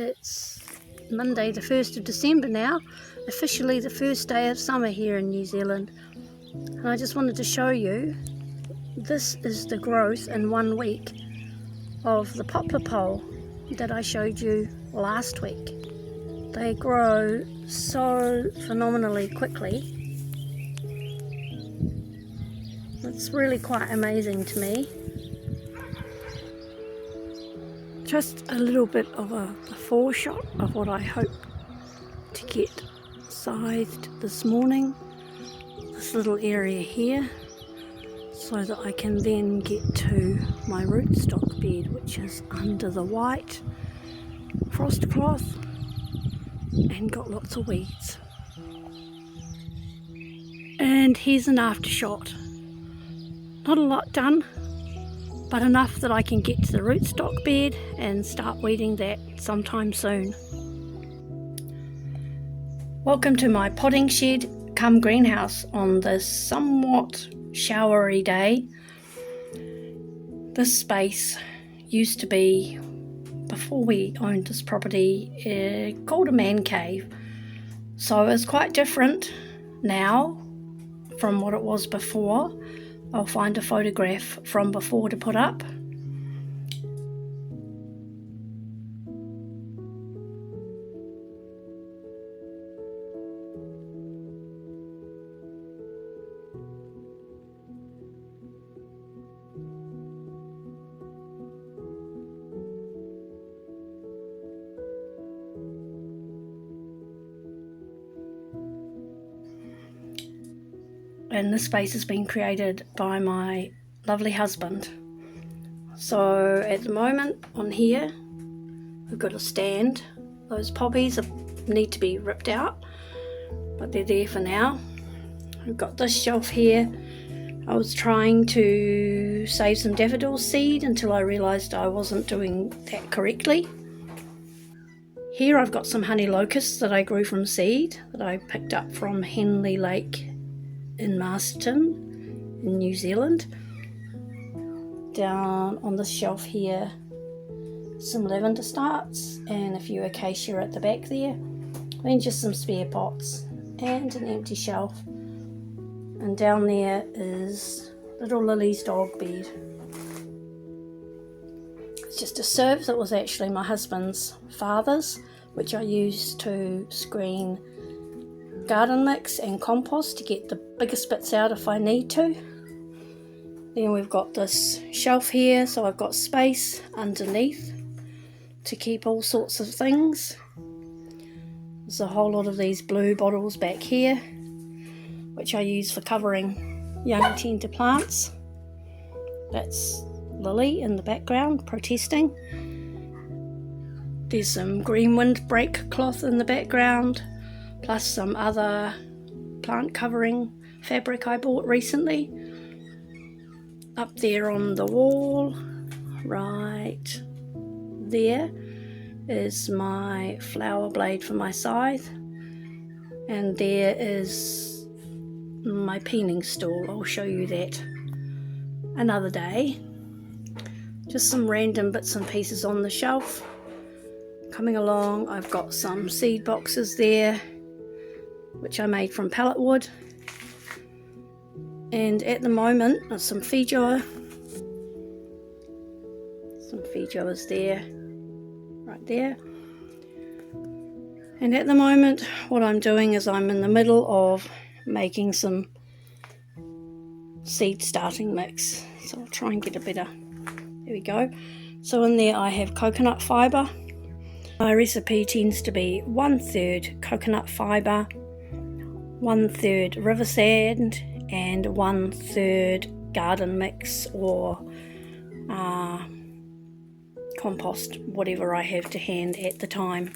It's Monday the 1st of December now, officially the first day of summer here in New Zealand. And I just wanted to show you, this is the growth in 1 week of the poplar pole that I showed you last week. They grow so phenomenally quickly. It's really quite amazing to me. Just a little bit of a foreshot of what I hope to get scythed this morning. This little area here, so that I can then get to my rootstock bed, which is under the white frost cloth and got lots of weeds. And here's an aftershot. Not a lot done, but enough that I can get to the rootstock bed and start weeding that sometime soon. Welcome to my potting shed come greenhouse on this somewhat showery day. This space used to be, before we owned this property, called a man cave. So it's quite different now from what it was before. I'll find a photograph from before to put up. And this space has been created by my lovely husband. So at the moment on here we've got a stand. Those poppies need to be ripped out, but they're there for now. We've got this shelf here. I was trying to save some daffodil seed until I realised I wasn't doing that correctly. Here I've got some honey locusts that I grew from seed that I picked up from Henley Lake in Masterton in New Zealand. Down on this shelf here, some lavender starts and a few acacia at the back there, then just some spare pots and an empty shelf. And down there is little Lily's dog bed. It's just a sieve that was actually my husband's father's, which I used to screen garden mix and compost to get the biggest bits out if I need to. Then we've got this shelf here, so I've got space underneath to keep all sorts of things. There's a whole lot of these blue bottles back here, which I use for covering young tender plants. That's Lily in the background protesting. There's some green windbreak cloth in the background, plus some other plant covering fabric I bought recently. Up there on the wall, right there, is my flower blade for my scythe, and there is my peening stool. I'll show you that another day. Just some random bits and pieces on the shelf. Coming along, I've got some seed boxes there, which I made from pallet wood, and at the moment there's some feijoa is there, right there. And at the moment what I'm doing is I'm in the middle of making some seed starting mix, so I'll try and get a better, there we go. So in there I have coconut fibre. My recipe tends to be 1/3 coconut fibre, 1/3 river sand, and 1/3 garden mix or compost, whatever I have to hand at the time.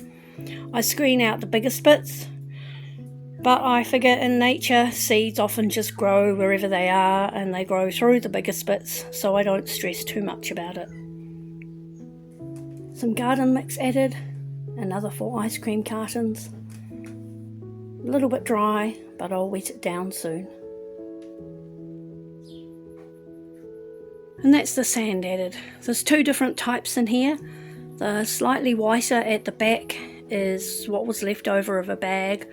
I screen out the biggest bits, but I figure in nature seeds often just grow wherever they are and they grow through the biggest bits, so I don't stress too much about it. Some garden mix added, another 4 ice cream cartons. A little bit dry, but I'll wet it down soon. And that's the sand added. There's 2 different types in here. The slightly whiter at the back is what was left over of a bag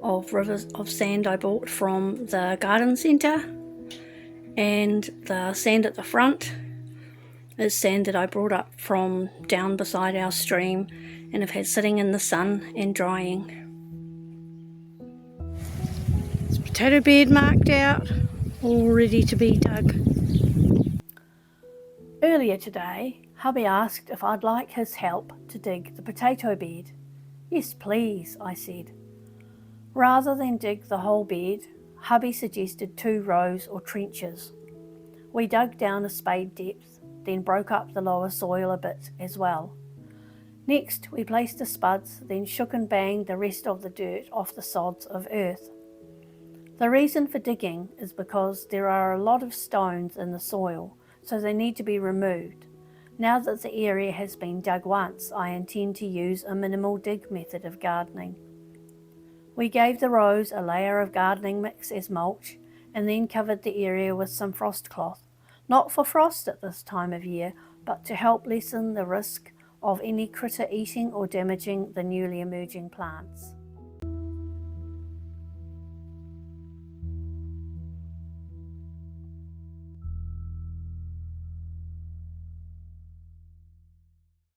of rivers of sand I bought from the garden centre, and the sand at the front is sand that I brought up from down beside our stream and have had sitting in the sun and drying. It's potato bed marked out, all ready to be dug. Earlier today, hubby asked if I'd like his help to dig the potato bed. Yes, please, I said. Rather than dig the whole bed, hubby suggested 2 rows or trenches. We dug down a spade depth, then broke up the lower soil a bit as well. Next, we placed the spuds, then shook and banged the rest of the dirt off the sods of earth. The reason for digging is because there are a lot of stones in the soil, so they need to be removed. Now that the area has been dug once, I intend to use a minimal dig method of gardening. We gave the rows a layer of gardening mix as mulch, and then covered the area with some frost cloth, not for frost at this time of year, but to help lessen the risk of any critter eating or damaging the newly emerging plants.